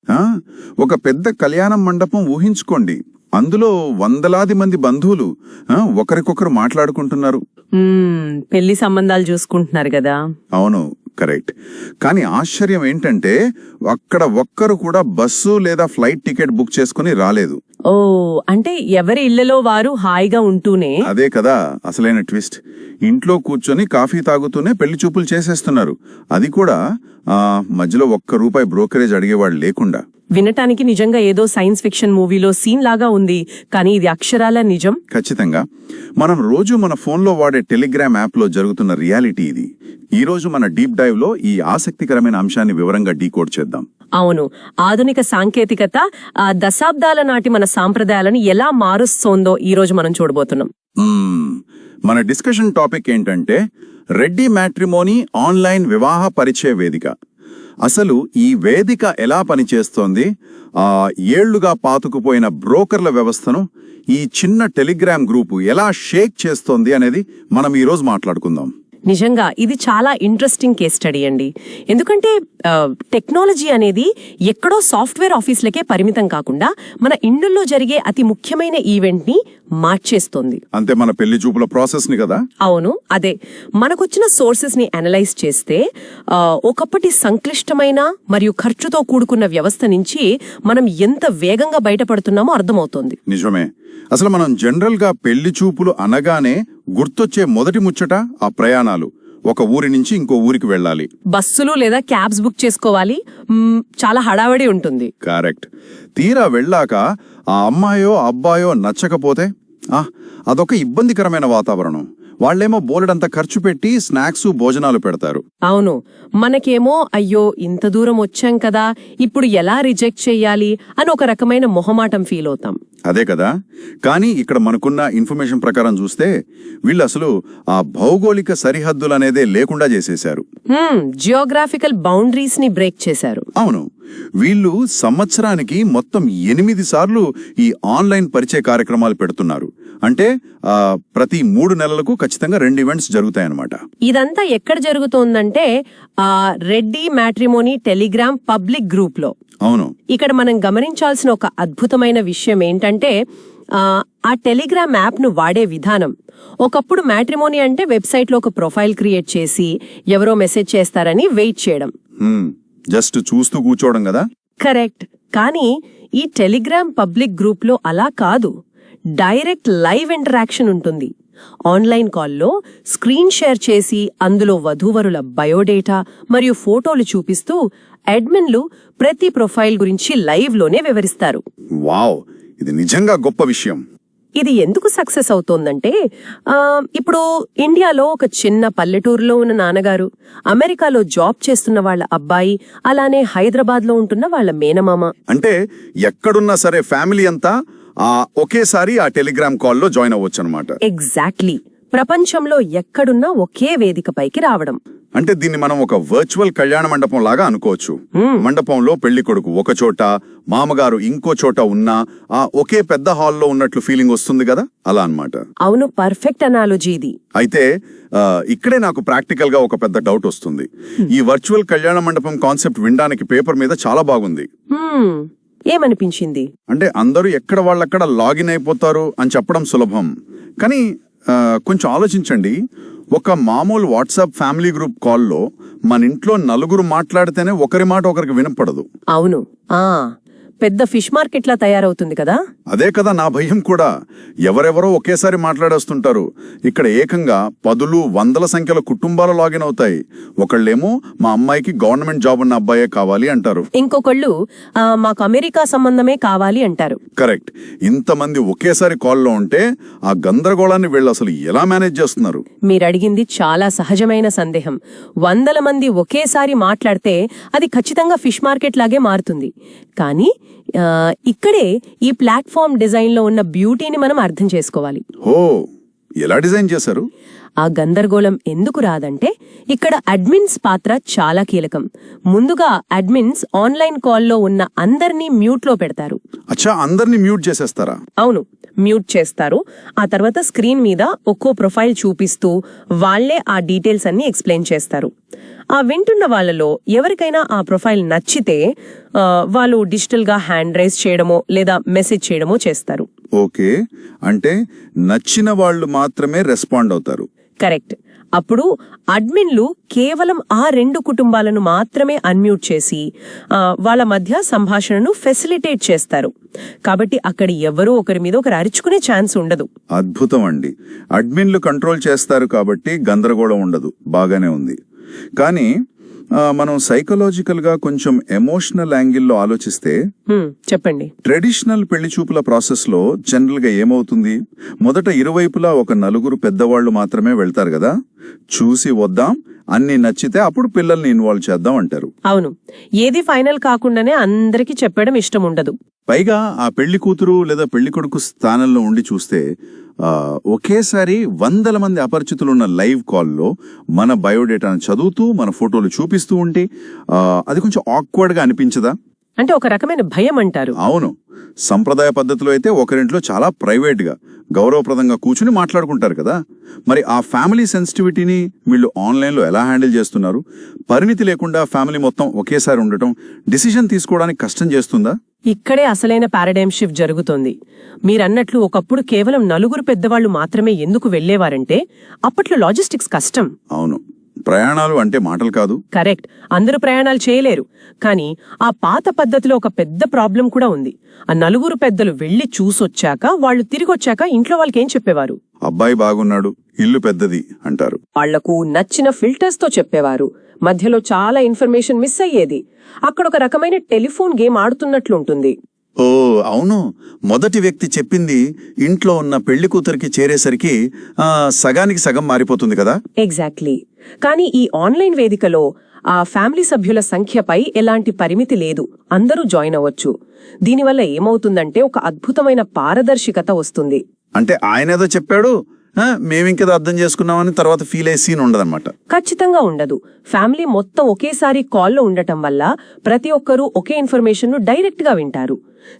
ఆ, ఒక పెద్ద కళ్యాణం మండపం ఊహించుకోండి. అందులో వందలాది మంది బంధువులు ఒకరికొకరు మాట్లాడుకుంటున్నారు. పెళ్లి సంబంధాలు చూసుకుంటున్నారు కదా. అవును, కరెక్ట్. కానీ ఆశ్చర్యం ఏంటంటే అక్కడ ఒక్కరు కూడా బస్సు లేదా ఫ్లైట్ టికెట్ బుక్ చేసుకుని రాలేదు. ఓ, అంటే ఎవరి ఇళ్లలో వారు హాయిగా ఉంటూనే. అదే కదా అసలైన ట్విస్ట్. ఇంట్లో కూర్చొని కాఫీ తాగుతూనే పెళ్లి చూపులు చేసేస్తున్నారు. అది కూడా మధ్యలో ₹1 బ్రోకరేజ్ అడిగేవాళ్ళు లేకుండా. వినటానికి నిజంగా ఏదో సైన్స్ ఫిక్షన్ మూవీలో సీన్ లాగా ఉంది, కానీ ఇది అక్షరాల నిజం. ఖచ్చితంగా. మనం రోజు మన ఫోన్లో వాడే టెలిగ్రామ్ యాప్లో జరుగుతున్న రియాలిటీ ఇది. ఈ రోజు మన డీప్ డైవ్ లో ఈ ఆసక్తికరమైన అంశాన్ని వివరంగా డీకోడ్ చేద్దాం. అవును, ఆధునిక సాంకేతికత దశాబ్దాల నాటి మన సాంప్రదాయాలను ఎలా మారుస్తోందో ఈ రోజు మనం చూడబోతున్నాం. మన డిస్కషన్ టాపిక్ ఏంటంటే రెడ్డి మ్యాట్రిమోనీ ఆన్లైన్ వివాహ పరిచయ వేదిక. అసలు ఈ వేదిక ఎలా పనిచేస్తోంది, ఏళ్లుగా పాతుకుపోయిన బ్రోకర్ల వ్యవస్థను ఈ చిన్న టెలిగ్రామ్ గ్రూపు ఎలా షేక్ చేస్తోంది అనేది మనం ఈరోజు మాట్లాడుకుందాం. నిజంగా ఇది చాలా ఇంట్రెస్టింగ్ కేస్ స్టడీ అండి. ఎందుకంటే టెక్నాలజీ అనేది ఎక్కడో సాఫ్ట్వేర్ ఆఫీసులకే పరిమితం కాకుండా మన ఇండ్లలో జరిగే అతి ముఖ్యమైన ఈవెంట్ ని మార్చేస్తోంది. అంతే, మన పెళ్లి చూపుల ప్రాసెస్ ని కదా. అవును, అదే. మనకొచ్చిన సోర్సెస్ ని అనలైజ్ చేస్తే ఒకప్పటి సంక్లిష్టమైన మరియు ఖర్చుతో కూడుకున్న వ్యవస్థ నుంచి మనం ఎంత వేగంగా బయటపడుతున్నామో అర్థమవుతోంది. నిజమే. అసలు మనం జనరల్ గా పెళ్లి చూపులు అనగానే గుర్తొచ్చే మొదటి ముచ్చట ఆ ప్రయాణాలు. ఒక ఊరి నుంచి ఇంకో ఊరికి వెళ్ళాలి, బస్సులు లేదా క్యాబ్స్ బుక్ చేసుకోవాలి, చాలా హడావడి ఉంటుంది. కరెక్ట్. తీరా వెళ్ళాక ఆ అమ్మాయో అబ్బాయో నచ్చకపోతే అదొక ఇబ్బందికరమైన వాతావరణం. వాళ్లేమో బోలెడంత ఖర్చు పెట్టి స్నాక్స్ భోజనాలు పెడతారు. అవును, మనకేమో అయ్యో ఇంత దూరం వచ్చాం కదా, ఇప్పుడు ఎలా రిజెక్ట్ చెయ్యాలి అని ఒక రకమైన మొహమాటం ఫీల్ అవుతాం. అదే కదా. కానీ ఇక్కడ మనకున్న ఇన్ఫర్మేషన్ ప్రకారం చూస్తే వీళ్ళు అసలు ఆ భౌగోళిక సరిహద్దులనేదే లేకుండా చేసేశారు. జియోగ్రాఫికల్ బౌండరీస్ ని బ్రేక్ చేశారు. అవును, వీళ్ళు సంవత్సరానికి మొత్తం 8 సార్లు ఈ ఆన్లైన్ పరిచయ కార్యక్రమాలు పెడుతున్నారు. అంటే ప్రతి 3 నెలలకు ఖచ్చితంగా 2 ఈవెంట్స్ జరుగుతాయన్నమాట. ఇదంతా ఎక్కడ జరుగుతోందంటే Reddy matrimony Telegram public group లో. అవును, ఇక్కడ మనం గమనించాల్సిన ఒక అద్భుతమైన విషయం ఏంటంటే ఆ టెలిగ్రామ్ యాప్ ను వాడే విధానం. ఒకప్పుడు మ్యాట్రిమోనీ అంటే వెబ్సైట్ లో ఒక ప్రొఫైల్ క్రియేట్ చేసి ఎవరో మెసేజ్ చేస్తారని వెయిట్ చేయడం, జస్ట్ చూస్తూ కూర్చోవడం కదా. కరెక్ట్. కానీ ఈ టెలిగ్రామ్ పబ్లిక్ గ్రూప్ లో అలా కాదు, డైరెక్ట్ లైవ్ ఇంటరాక్షన్ ఉంటుంది. ఆన్లైన్ కాల్లో స్క్రీన్ షేర్ చేసి అందులో వధూవరుల బయోడేటా మరియు ఫోటోలు చూపిస్తూ అడ్మిన్లు ప్రతి ప్రొఫైల్ గురించి లైవ్ లోనే వివరిస్తారు. వావ్, ఇది నిజంగా గొప్ప విషయం. ఇది ఎందుకు సక్సెస్ అవుతోందంటే ఇప్పుడు ఇండియాలో ఒక చిన్న పల్లెటూరులో ఉన్న నాన్నగారు, అమెరికాలో జాబ్ చేస్తున్న వాళ్ళ అబ్బాయి, అలానే హైదరాబాద్ లో ఉంటున్న వాళ్ళ మేనమామ, అంటే ఎక్కడున్నా సరే ఫ్యామిలీ అంతా ఒకేసారి ఆ టెలిగ్రామ్ కాల్లో జాయిన్ అవ్వచ్చు అనమాట. ఎగ్జాక్ట్లీ. ప్రపంచంలో ఎక్కడున్నా ఒకే వేదికపైకి రావడం. అంటే దీన్ని మనం ఒక వర్చువల్ కళ్యాణ మండపం లాగా అనుకోవచ్చు. మండపంలో పెళ్లి కొడుకు ఒక చోట, మామగారు ఇంకో చోట ఉన్నా ఒకే పెద్ద హాల్లో ఉన్నట్లు ఫీలింగ్ వస్తుంది కదా, అలా అన్నమాట. అవును, పర్ఫెక్ట్ అనాలజీ ఇది. అయితే ఇక్కడే నాకు ప్రాక్టికల్ గా ఒక పెద్ద డౌట్ వస్తుంది. ఈ వర్చువల్ కళ్యాణ మండపం కాన్సెప్ట్ వినడానికి పేపర్ మీద చాలా బాగుంది. ఏమనిపించింది అంటే అందరూ ఎక్కడ వాళ్ళక్కడ లాగిన్ అయిపోతారు అని చెప్పడం సులభం. కానీ కొంచెం ఆలోచించండి. ఒక మామూలు వాట్సాప్ ఫ్యామిలీ గ్రూప్ కాల్లో మన ఇంట్లో 4 మాట్లాడితేనే ఒకరి మాట ఒకరికి వినపడదు. అవును, పెద్ద ఫిష్ మార్కెట్ లా తయారవుతుంది కదా. అదే కదా నా భయం కూడా. ఎవరెవరో ఒకేసారి మాట్లాడేస్తుంటారు. ఇక్కడ ఏకంగా 10, 100 సంఖ్యలో కుటుంబాలు లాగిన్ అవుతాయి. ఒకళ్ళేమో మా అమ్మాయికి గవర్నమెంట్ జాబ్ ఉన్న అబ్బాయే కావాలి అంటారు, ఇంకొకళ్ళు మాకు అమెరికా సంబంధమే కావాలి అంటారు. కరెక్ట్. ఇంతమంది ఒకేసారి కాల్లో ఉంటే ఆ గందరగోళాన్ని వీళ్ళు అసలు ఎలా మేనేజ్ చేస్తున్నారు? మీరడిగింది చాలా సహజమైన సందేహం. 100 మంది ఒకేసారి మాట్లాడితే అది ఖచ్చితంగా ఫిష్ మార్కెట్ లాగే మారుతుంది. కానీ ఇక్కడే ఈ ప్లాట్ఫామ్ డిజైన్ లో ఉన్న బ్యూటీని మనం అర్థం చేసుకోవాలి. ఎలా డిజైన్ చేశారు? ఆ గందరగోళం ఎందుకు రాదంటే ఇక్కడ అడ్మిన్స్ పాత్ర చాలా కీలకం. ముందుగా అడ్మిన్స్ ఆన్లైన్ కాల్లో ఉన్న అందర్నీ మ్యూట్ లో పెడతారు. అచ్చా, అందర్నీ మ్యూట్ చేసేస్తారా? అవును, మ్యూట్ చేస్తారు. ఆ తర్వాత స్క్రీన్ మీద ఒక్కో ప్రొఫైల్ చూపిస్తూ వాళ్లే ఆ డీటెయిల్స్ అన్ని ఎక్స్ప్లెయిన్ చేస్తారు. ఆ వింటున్న వాళ్ళలో ఎవరికైనా ఆ ప్రొఫైల్ నచ్చితే వాళ్ళు డిజిటల్ గా హ్యాండ్ రైజ్ చేయడమో లేదా మెసేజ్ చేయడమో చేస్తారు. ఓకే, అంటే నచ్చిన వాళ్ళు మాత్రమే రెస్పాండ్ అవుతారు. కరెక్ట్. అప్పుడు అడ్మిన్లు కేవలం ఆ 2 కుటుంబాలను మాత్రమే అన్మ్యూట్ చేసి వాళ్ళ మధ్య సంభాషణను ఫెసిలిటేట్ చేస్తారు. కాబట్టి అక్కడ ఎవరూ ఒకరి మీద ఒకరు అరుచుకునే ఛాన్స్ ఉండదు. అద్భుతం అండి. అడ్మిన్లు కంట్రోల్ చేస్తారు కాబట్టి గందరగోళం ఉండదు. బాగానే ఉంది. కానీ మనం సైకలాజికల్ గా కొంచెం ఎమోషనల్ యాంగిల్లో ఆలోచిస్తే చెప్పండి. ట్రెడిషనల్ పెళ్లి చూపుల ప్రాసెస్ లో జనరల్ గా ఏమవుతుంది? మొదట ఇరువైపులా ఒక 4 పెద్దవాళ్లు మాత్రమే వెళ్తారు కదా. చూసి వద్దాం, అన్ని నచ్చితే అప్పుడు పిల్లల్ని ఇన్వాల్వ్ చేద్దాం అంటారు. అవును, ఏది ఫైనల్ కాకుండానే అందరికీ చెప్పడం ఇష్టం ఉండదు. పైగా ఆ పెళ్లి కూతురు లేదా పెళ్లి కొడుకు స్థానంలో ఉండి చూస్తే ఒకేసారి 100 మంది అపరిచితులున్న లైవ్ కాల్లో మన బయోడేటాను చదువుతూ మన ఫోటోలు చూపిస్తూ ఉంటే అది కొంచెం ఆక్వర్డ్ గా అనిపించదా? అంటే ఒక రకమైన భయం అంటారు. అవును, సంప్రదాయ పద్ధతిలో అయితే ఒకరింట్లో చాలా ప్రైవేట్ గా గౌరవప్రదంగా కూర్చుని మాట్లాడుకుంటారు కదా. మరి ఆ ఫ్యామిలీ సెన్సిటివిటీని వీళ్ళు ఆన్లైన్ లో ఎలా హ్యాండిల్ చేస్తున్నారు? పరిణితి లేకుండా ఫ్యామిలీ మొత్తం ఒకేసారి ఉండటం డిసిజన్ తీసుకోవడానికి కష్టం చేస్తుందా? ఇక్కడే అసలైన పారాడైమ్ షిఫ్ట్ జరుగుతోంది. మీరన్నట్లు ఒకప్పుడు కేవలం 4 పెద్దవాళ్లు మాత్రమే ఎందుకు వెళ్లేవారంటే అప్పట్లో లాజిస్టిక్స్ కష్టం. అవును, ప్రయాణాలు అంటే మాటలు కాదు. కరెక్ట్, అందరూ ప్రయాణాలు చేయలేరు. కానీ ఆ పాత పద్ధతిలో ఒక పెద్ద ప్రాబ్లం కూడా ఉంది. ఆ 4 పెద్దలు వెళ్లి చూసొచ్చాక వాళ్ళు తిరిగొచ్చాక ఇంట్లో వాళ్ళకేం చెప్పేవారు? అబ్బాయి బాగున్నాడు, ఇల్లు పెద్దది అంటారు. వాళ్లకు నచ్చిన ఫిల్టర్స్ తో చెప్పేవారు. మధ్యలో చాలా ఇన్ఫర్మేషన్ మిస్ అయ్యేది. అక్కడ ఒక రకమైన టెలిఫోన్ గేమ్ ఆడుతున్నట్లుంటుంది. ఓ అవును, మొదటి వ్యక్తి చెప్పింది ఇంట్లో ఉన్న పెళ్లి కూతురికి చేరేసరికి సగానికి సగం మారిపోతుంది కదా. ఎగ్జాక్ట్లీ. కానీ ఈ ఆన్లైన్ వేదికలో ఆ ఫ్యామిలీ సభ్యుల సంఖ్యపై ఎలాంటి పరిమితి లేదు, అందరూ జాయిన్ అవ్వచ్చు. దీనివల్ల ఏమవుతుందంటే ఒక అద్భుతమైన పారదర్శకత వస్తుంది. అంటే ఆయనేదో చెప్పాడు, మేమింకేదో అర్థం చేసుకున్నామని తర్వాత ఫీల్ అయ్యే సీన్ ఉండదన్నమాట. ఖచ్చితంగా ఉండదు. ఫ్యామిలీ మొత్తం ఒకేసారి కాల్లో ఉండటం వల్ల ప్రతి ఒక్కరూ ఒకే ఇన్ఫర్మేషన్ ను డైరెక్ట్ గా వింటారు.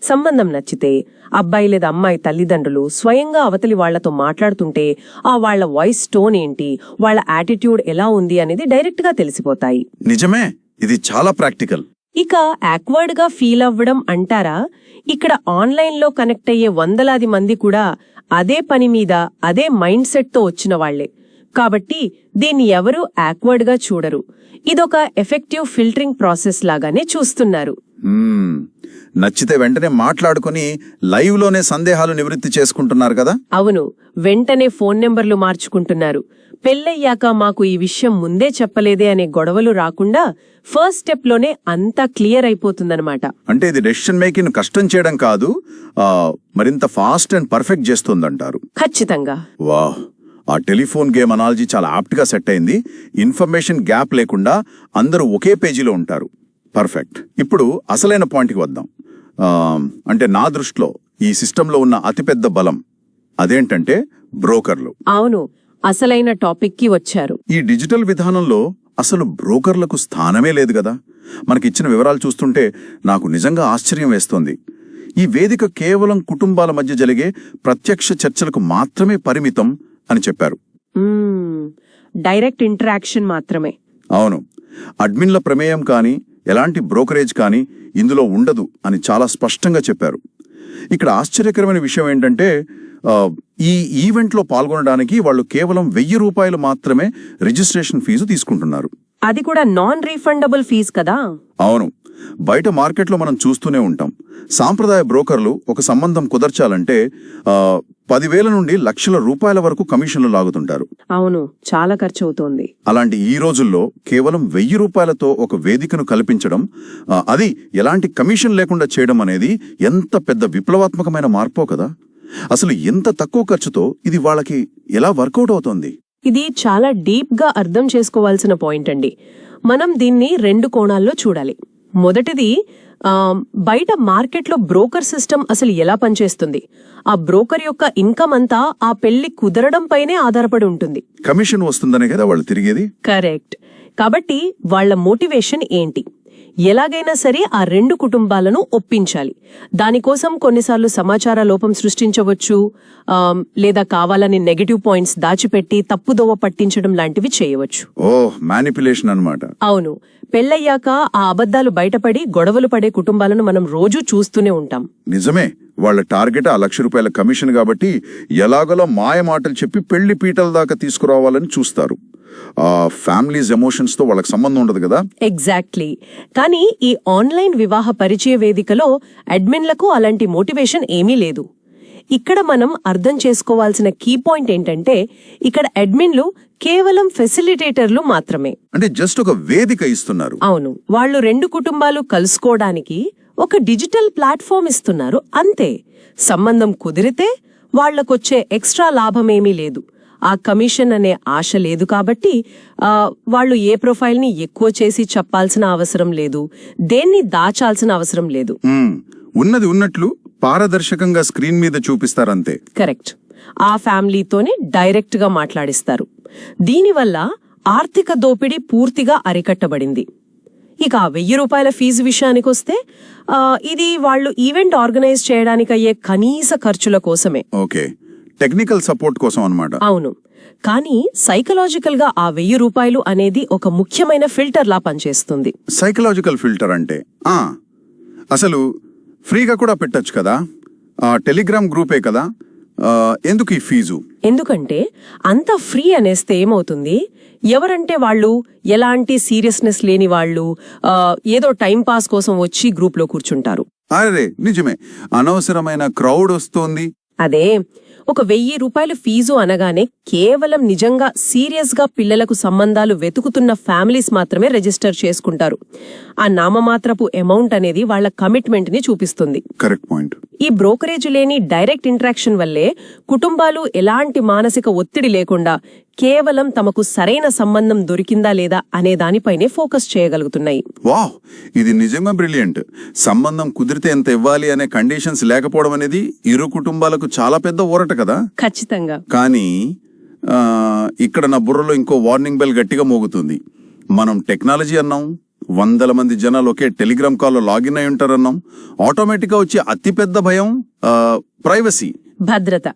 సంబంధం నచ్చితే అబ్బాయి లేదా అమ్మాయి తల్లిదండ్రులు స్వయంగా అవతలి వాళ్లతో మాట్లాడుతుంటే ఆ వాళ్ల వాయిస్ టోన్ ఏంటి, వాళ్ల యాటిట్యూడ్ ఎలా ఉంది అనేది డైరెక్ట్ గా తెలిసిపోతాయి. నిజమే, ఇది చాలా ప్రాక్టికల్. ఇక యాక్వర్డ్ గా ఫీల్ అవ్వడం అంటారా? ఇక్కడ ఆన్లైన్ లో కనెక్ట్ అయ్యే వందలాది మంది కూడా అదే పని మీద అదే మైండ్ సెట్ తో వచ్చిన వాళ్లే. కాబట్టి దీన్ని ఎవరూ యాక్వర్డ్ గా చూడరు. ఇదొక ఎఫెక్టివ్ ఫిల్టరింగ్ ప్రాసెస్ లాగానే చూస్తున్నారు. నచ్చితే వెంటనే మాట్లాడుకుని లైవ్ లోనే సందేహాలు నివృత్తి చేసుకుంటున్నారు కదా. అవును, వెంటనే ఫోన్ నెంబర్లు మార్చుకుంటున్నారు. పెళ్ళయ్యాక మాకు ఈ విషయం ముందే చెప్పలేదే అనే గొడవలు రాకుండా ఫస్ట్ స్టెప్ లోనే అంతా క్లియర్ అయిపోతుందన్నమాట. అంటే ఇది డెసిషన్ మేకింగ్ కష్టం చేయడం కాదు, మరింత ఫాస్ట్ అండ్ పర్ఫెక్ట్ చేస్తుందంటారు. ఖచ్చితంగా. వాహ్, ఆ టెలిఫోన్ గేమ్ అనాలజీ చాలా ఆప్ట్ గా సెట్ అయింది. ఇన్ఫర్మేషన్ గ్యాప్ లేకుండా అందరూ ఒకే పేజీలో ఉంటారు. పర్ఫెక్ట్. ఇప్పుడు అసలైన పాయింట్కి వద్దాం. అంటే నా దృష్టిలో ఈ సిస్టంలో ఉన్న అతిపెద్ద బలం అదేంటంటే బ్రోకర్లు. అవును, అసలైన టాపిక్ కి వచ్చారు. ఈ డిజిటల్ విధానంలో అసలు బ్రోకర్లకు స్థానమే లేదు కదా. మనకిచ్చిన వివరాలు చూస్తుంటే నాకు నిజంగా ఆశ్చర్యం వేస్తోంది. ఈ వేదిక కేవలం కుటుంబాల మధ్య జరిగే ప్రత్యక్ష చర్చలకు మాత్రమే పరిమితం అని చెప్పారు. డైరెక్ట్ ఇంటరాక్షన్ మాత్రమే. అవును, అడ్మిన్ల ప్రమేయం కానీ ఎలాంటి బ్రోకరేజ్ కానీ ఇందులో ఉండదు అని చాలా స్పష్టంగా చెప్పారు. ఇక్కడ ఆశ్చర్యకరమైన విషయం ఏంటంటే ఈ ఈవెంట్లో పాల్గొనడానికి వాళ్ళు కేవలం ₹1000 మాత్రమే రిజిస్ట్రేషన్ ఫీజు తీసుకుంటున్నారు. అది కూడా నాన్ రీఫండబుల్ ఫీజు కదా. అవును, బయట మార్కెట్లో మనం చూస్తూనే ఉంటాం. సాంప్రదాయ బ్రోకర్లు ఒక సంబంధం కుదర్చాలంటే 10,000 నుండి లక్షల రూపాయల వరకు కమిషన్లు లాగుతుంటారు. అవును, చాలా ఖర్చు అవుతోంది. అలాంటి ఈ రోజుల్లో కేవలం ₹1000తో ఒక వేదికను కల్పించడం, అది ఎలాంటి కమిషన్ లేకుండా చేయడం అనేది ఎంత పెద్ద విప్లవాత్మకమైన మార్పో కదా. అసలు ఎంత తక్కువ ఖర్చుతో ఇది వాళ్ళకి ఎలా వర్కౌట్ అవుతోంది? ఇది చాలా డీప్ గా అర్థం చేసుకోవాల్సిన పాయింట్ అండి. మనం దీన్ని 2 కోణాల్లో చూడాలి. మొదటిది, బయట మార్కెట్లో బ్రోకర్ సిస్టమ్ అసలు ఎలా పనిచేస్తుంది. ఆ బ్రోకర్ యొక్క ఇన్కమ్ అంతా ఆ పెళ్లి కుదరడం పైనే ఆధారపడి ఉంటుంది. కమిషన్ వస్తుందనే కదా వాళ్ళు తిరిగేది. కరెక్ట్. కాబట్టి వాళ్ల మోటివేషన్ ఏంటి, ఎలాగైనా సరే ఆ 2 కుటుంబాలను ఒప్పించాలి. దానికోసం కొన్నిసార్లు సమాచార లోపం సృష్టించవచ్చు, లేదా కావాలని నెగటివ్ పాయింట్స్ దాచిపెట్టి తప్పుదోవ పట్టించడం లాంటివి చేయవచ్చు. మ్యానిపులేషన్ అన్నమాట. అవును, పెళ్లయ్యాక ఆ అబద్ధాలు బయటపడి గొడవలు పడే కుటుంబాలను మనం రోజూ చూస్తూనే ఉంటాం. నిజమే, వాళ్ళ టార్గెట్ ఆ ₹1,00,000 కమిషన్ కాబట్టి ఎలాగోలా మాయ మాటలు చెప్పి పెళ్లి పీటల దాకా తీసుకురావాలని చూస్తారు. ఫ్యామిలీస్ ఎమోషన్స్ తో వాళ్ళకి సంబంధం ఉండదు కదా. ఎగ్జాక్ట్లీ. కానీ ఈ ఆన్లైన్ వివాహ పరిచయ వేదికలో అడ్మిన్లకు అలాంటి మోటివేషన్ ఏమీ లేదు. ఇక్కడ మనం అర్థం చేసుకోవాల్సిన కీ పాయింట్ ఏంటంటే, ఇక్కడ అడ్మిన్లు కేవలం ఫెసిలిటేటర్లు మాత్రమే. అంటే జస్ట్ ఒక వేదిక ఇస్తున్నారు. అవును, వాళ్ళు 2 కుటుంబాలు కలుసుకోవడానికి ఒక డిజిటల్ ప్లాట్ఫామ్ ఇస్తున్నారు అంతే. సంబంధం కుదిరితే వాళ్లకొచ్చే ఎక్స్ట్రా లాభమేమీ లేదు, ఆ కమిషన్ అనే ఆశ లేదు. కాబట్టి వాళ్ళు ఏ ప్రొఫైల్ని ఎక్కువ చేసి చెప్పాల్సిన అవసరం లేదు, దేన్ని దాచాల్సిన అవసరం లేదు. ఉన్నది ఉన్నట్లు పారదర్శకంగా స్క్రీన్ మీద చూపిస్తారంతే. కరెక్ట్. ఆ ఫ్యామిలీతోనే డైరెక్ట్ గా మాట్లాడిస్తారు. దీనివల్ల ఆర్థిక దోపిడీ పూర్తిగా అరికట్టబడింది. ఇక ₹1,000 ఫీజు విషయానికొస్తే, ఇది వాళ్ళు ఈవెంట్ ఆర్గనైజ్ చేయడానికి అయ్యే కనీస ఖర్చుల కోసమే. ఓకే, టెక్నికల్ సపోర్ట్ కోసం అన్నమాట. అవును, కానీ సైకలాజికల్ గా ఆ ₹1,000 అనేది ఒక ముఖ్యమైన ఫిల్టర్ లా పనిచేస్తుంది. సైకలాజికల్ ఫిల్టర్ అంటే అసలు ఫ్రీగా కూడా పెట్టచ్చు కదా, టెలిగ్రామ్ గ్రూపే కదా, ఎందుకు ఈ ఫీజు? ఎందుకంటే అంత ఫ్రీ అనేస్తే ఏమవుతుంది, ఎవరంటే వాళ్ళు ఎలాంటి సీరియస్నెస్ లేని వాళ్ళు ఏదో టైం పాస్ కోసం వచ్చి గ్రూప్ లో కూర్చుంటారు. అరే నిజమే, అనవసరమైన క్రౌడ్ వస్తోంది. అదే, ఒక ₹1,000 ఫీజు అనగానే కేవలం నిజంగా సీరియస్ గా పిల్లలకు సంబంధాలు వెతుకుతున్న ఫ్యామిలీస్ మాత్రమే రిజిస్టర్ చేసుకుంటారు. ఆ నామమాత్రపు అమౌంట్ అనేది వాళ్ల కమిట్మెంట్ ని చూపిస్తుంది. Correct point. ఈ బ్రోకరేజ్ లేని డైరెక్ట్ ఇంటరాక్షన్ వల్లే కుటుంబాలు ఎలాంటి మానసిక ఒత్తిడి లేకుండా కేవలం తమకు సరైన సంబంధం దొరికిందా లేదా అనే దానిపైనే ఫోకస్ చేయగలుగుతున్నాయి. వావ్, ఇది నిజంగా బ్రిలియంట్. సంబంధం కుదిరితే ఎంత ఇవ్వాలి అనే కండిషన్స్ లేకపోవడం అనేది ఇరు కుటుంబాలకు చాలా పెద్ద ఊరట కదా. ఖచ్చితంగా. కానీ ఇక్కడ నా బుర్రలో ఇంకో వార్నింగ్ బెల్ గట్టిగా మోగుతుంది. మనం టెక్నాలజీ అన్నాం, 100 మంది జనాలు ఒకే టెలిగ్రామ్ కాల్లో లాగిన్ అయి ఉంటారన్నాం. ఆటోమేటిక్ గా వచ్చే అతిపెద్ద భయం ప్రైవసీ, భద్రత.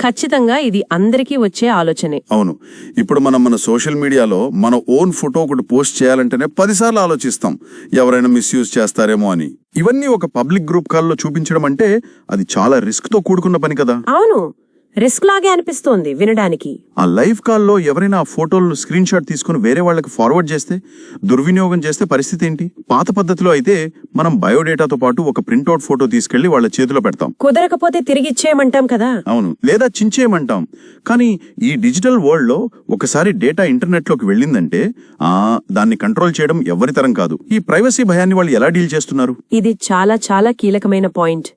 ఖచ్చితంగా ఇది అందరికీ వచ్చే ఆలోచనే. అవును, ఇప్పుడు మనం మన సోషల్ మీడియాలో మన ఓన్ ఫోటో ఒకటి పోస్ట్ చేయాలంటేనే 10 సార్లు ఆలోచిస్తాం, ఎవరైనా మిస్యూజ్ చేస్తారేమో అని. ఇవన్నీ ఒక పబ్లిక్ గ్రూప్ కాల్లో చూపించడం అంటే అది చాలా రిస్క్ తో కూడుకున్న పని కదా. అవును, రిస్క్ లాగే అనిపిస్తోంది వినడానికి. ఆ లైవ్ కాల్లో ఎవరైనా ఆ ఫోటోలను స్క్రీన్ షాట్ తీసుకుని వేరే వాళ్ళకి ఫార్వర్డ్ చేస్తే, దుర్వినియోగం చేస్తే పరిస్థితి ఏంటి? పాత పద్ధతిలో అయితే మనం బయోడేటాతో పాటు ఒక ప్రింట్అవుట్ ఫోటో తీసుకెళ్లి వాళ్ళ చేతిలో పెడతాం, కుదరకపోతే తిరిగి ఇచ్చేయమంటాం కదా. అవును, లేదా చించేయమంటాం. కానీ ఈ డిజిటల్ వరల్డ్ లో ఒకసారి డేటా ఇంటర్నెట్ లోకి వెళ్ళిందంటే దాన్ని కంట్రోల్ చేయడం ఎవరి తరం కాదు. ఈ ప్రైవసీ భయాన్ని వాళ్ళు ఎలా డీల్ చేస్తున్నారు? ఇది చాలా చాలా కీలకమైన పాయింట్.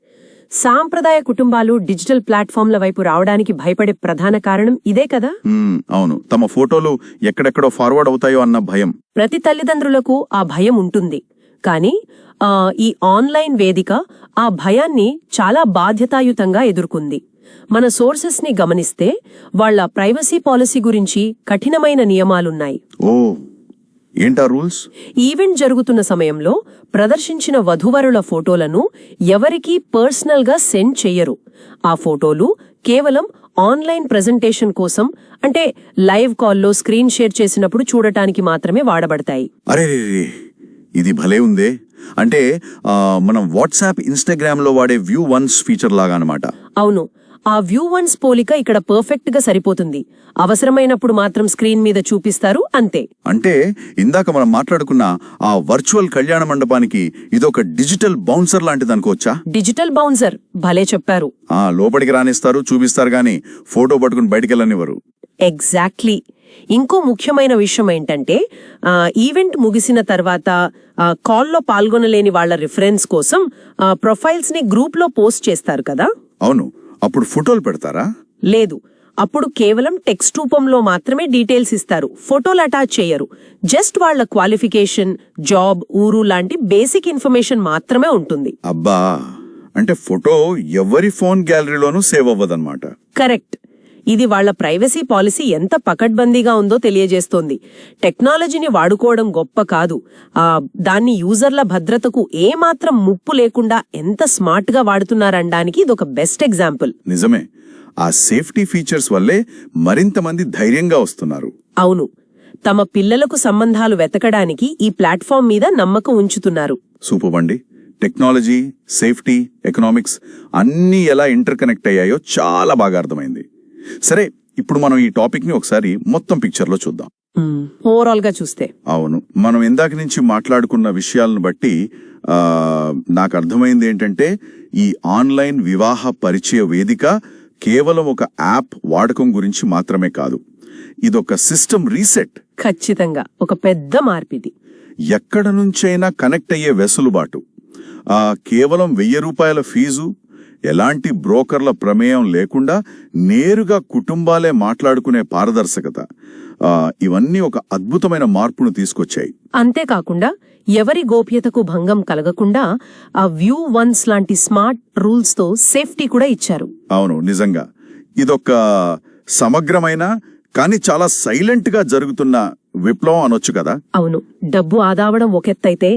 సాంప్రదాయ కుటుంబాలు డిజిటల్ ప్లాట్ఫామ్ల వైపు రావడానికి భయపడే ప్రధాన కారణం ఇదే కదా. అవును, తమ ఫోటోలు ఎక్కడెక్కడో ఫార్వర్డ్ అవుతాయో అన్న భయం. ప్రతి తల్లిదండ్రులకు ఆ భయం ఉంటుంది. కానీ ఈ ఆన్లైన్ వేదిక ఆ భయాన్ని చాలా బాధ్యతాయుతంగా ఎదుర్కొంది. మన సోర్సెస్ ని గమనిస్తే వాళ్ల ప్రైవసీ పాలసీ గురించి కఠినమైన నియమాలున్నాయి. ఏంటా రూల్స్? ఈవెంట్ జరుగుతున్న సమయంలో ప్రదర్శించిన వధూవరుల ఫోటోలను ఎవరికీ పర్సనల్ గా సెండ్ చెయ్యరు. ఆ ఫోటోలు కేవలం ఆన్లైన్ ప్రెజెంటేషన్ కోసం, అంటే లైవ్ కాల్లో స్క్రీన్ షేర్ చేసినప్పుడు చూడటానికి మాత్రమే వాడబడతాయి. అరే, ఇది భలే ఉందే. అంటే మనం వాట్సాప్, ఇన్స్టాగ్రామ్ లో వాడే వ్యూ వన్స్ ఫీచర్ లాగా అన్నమాట. అవును, ఆ వ్యూ వన్స్ పోలిక ఇక్కడ పర్ఫెక్ట్ గా సరిపోతుంది. అవసరమైనప్పుడు మాత్రం స్క్రీన్ మీద చూపిస్తారు, అంతే. అంటే ఇందాక మనం మాట్లాడుకున్న ఆ వర్చువల్ కళ్యాణ మండపానికి ఇదొక డిజిటల్ బౌన్సర్ లాంటిది అనుకోవచ్చా? డిజిటల్ బౌన్సర్, భలే చెప్పారు. లోపలికి రానిస్తారు, చూపిస్తారు, గానీ ఫోటో పట్టుకుని బయటికి వెళ్ళనివ్వరు. ఎగ్జాక్ట్లీ. ఇంకో ముఖ్యమైన విషయం ఏంటంటే, ఈవెంట్ ముగిసిన తర్వాత కాల్లో పాల్గొనలేని వాళ్ల రిఫరెన్స్ కోసం ప్రొఫైల్స్ ని గ్రూప్ లో పోస్ట్ చేస్తారు కదా. అవును, అప్పుడు ఫోటోలు పెడతారా? లేదు, అప్పుడు కేవలం టెక్స్ట్ రూపంలో మాత్రమే డీటెయిల్స్ ఇస్తారు, ఫోటోలు అటాచ్ చేయరు. జస్ట్ వాళ్ల క్వాలిఫికేషన్, జాబ్, ఊరు లాంటి బేసిక్ ఇన్ఫర్మేషన్ మాత్రమే ఉంటుంది. అబ్బా, అంటే ఫోటో ఎవరి ఫోన్ గ్యాలరీలోనూ సేవ్ అవ్వదన్నమాట. కరెక్ట్. ఇది వాళ్ల ప్రైవసీ పాలసీ ఎంత పకడ్బందీగా ఉందో తెలియజేస్తోంది. టెక్నాలజీని వాడుకోవడం గొప్ప కాదు, దాన్ని యూజర్ల భద్రతకు ఏమాత్రం ముప్పు లేకుండా ఎంత స్మార్ట్గా వాడుతున్నారనడానికి ఇదొక బెస్ట్ ఎగ్జాంపుల్. నిజమే, ఆ సేఫ్టీ ఫీచర్స్ వల్లే మరింత మంది ధైర్యంగా వస్తున్నారు. అవును, తమ పిల్లలకు సంబంధాలు వెతకడానికి ఈ ప్లాట్ఫామ్ మీద నమ్మకం ఉంచుతున్నారు. సూపర్ అండి. టెక్నాలజీ, సేఫ్టీ, ఎకనామిక్స్ అన్నీ ఎలా ఇంటర్ కనెక్ట్ అయ్యాయో చాలా బాగా అర్థమైంది. సరే, ఇప్పుడు మనం ఈ టాపిక్ ని ఒకసారి మొత్తం పిక్చర్లో చూద్దాం. ఓవరాల్ గా చూస్తే అవును, మనం ఇందాక నుంచి మాట్లాడుకున్న విషయాలను బట్టి నాకు అర్థమైంది ఏంటంటే, ఈ ఆన్లైన్ వివాహ పరిచయ వేదిక కేవలం ఒక యాప్ వాడకం గురించి మాత్రమే కాదు, ఇదొక సిస్టమ్ రీసెట్. ఖచ్చితంగా ఒక పెద్ద మార్పిది. ఎక్కడ నుంచైనా కనెక్ట్ అయ్యే వెసులుబాటు, కేవలం 1000 రూపాయల ఫీజు, ఎలాంటి బ్రోకర్ల ప్రమేయం లేకుండా నేరుగా కుటుంబాలే మాట్లాడుకునే పారదర్శకత, ఇవన్నీ ఒక అద్భుతమైన మార్పును తీసుకొచ్చాయి. అంతేకాకుండా ఎవరి గోప్యతకు భంగం కలగకుండా ఆ వ్యూ వన్స్ లాంటి స్మార్ట్ రూల్స్ తో సేఫ్టీ కూడా ఇచ్చారు. అవును, నిజంగా ఇదొక సమగ్రమైన కానీ చాలా సైలెంట్ గా జరుగుతున్న విప్లవం అనొచ్చు కదా. అవును, డబ్బు ఆదావడం ఒకెత్తైతే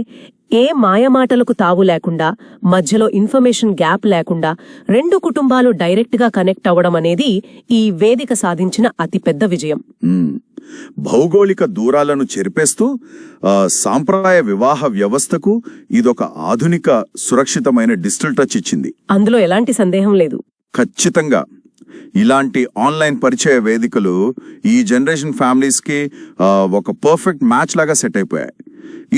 ఏ మాయమాటలకు తావు లేకుండా, మధ్యలో ఇన్ఫర్మేషన్ గ్యాప్ లేకుండా 2 కుటుంబాలు డైరెక్ట్ గా కనెక్ట్ అవ్వడం అనేది ఈ వేదిక సాధించిన అతిపెద్ద విజయం. భౌగోళిక దూరాలను చెరిపేస్తూ సాంప్రదాయ వివాహ వ్యవస్థకు ఇదొక ఆధునిక సురక్షితమైన డిజిటల్ టచ్ ఇచ్చింది. అందులో ఎలాంటి సందేహం లేదు. ఖచ్చితంగా ఇలాంటి ఆన్లైన్ పరిచయ వేదికలు ఈ జనరేషన్ ఫ్యామిలీస్ కి ఒక పర్ఫెక్ట్ మ్యాచ్ లాగా సెట్ అయిపోయాయి.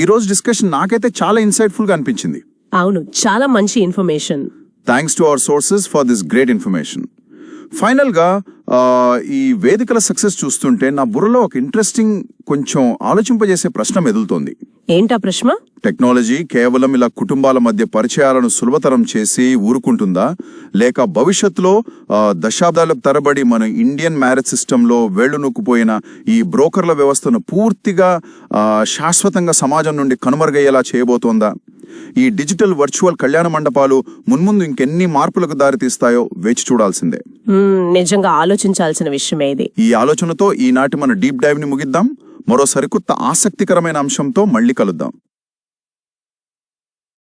ఈ రోజు డిస్కషన్ నాకైతే చాలా ఇన్సైట్ఫుల్ గా అనిపించింది. అవును, చాలా మంచి information. Thanks to our sources for this great information. Final గా ఈ వేదికల సక్సెస్ చూస్తుంటే నా బుర్రలో ఒక ఇంట్రెస్టింగ్, కొంచెం ఆలోచింపజేసే ప్రశ్న మెదులుతోంది. ఏంటా ప్రశ్న? టెక్నాలజీ కేవలం ఇలా కుటుంబాల మధ్య పరిచయాలను సులభతరం చేసి ఊరుకుంటుందా, లేక భవిష్యత్తులో దశాబ్దాల తరబడి మన ఇండియన్ మ్యారేజ్ సిస్టంలో వేళ్లు నొక్కుపోయిన ఈ బ్రోకర్ల వ్యవస్థను పూర్తిగా శాశ్వతంగా సమాజం నుండి కనుమరుగయ్యేలా చేయబోతోందా? ఈ డిజిటల్ వర్చువల్ కళ్యాణ మండపాలు మున్ముందు ఇంకెన్ని మార్పులకు దారితీస్తాయో వేచి చూడాల్సిందే. నిజంగా ఆలోచించాల్సిన విషయమే ఇది. ఈ ఆలోచనతో ఈనాటి మన డీప్ డైవ్ ని ముగిద్దాం. మరో సరికొత్త ఆసక్తికరమైన అంశంతో మళ్ళీ కలుద్దాం.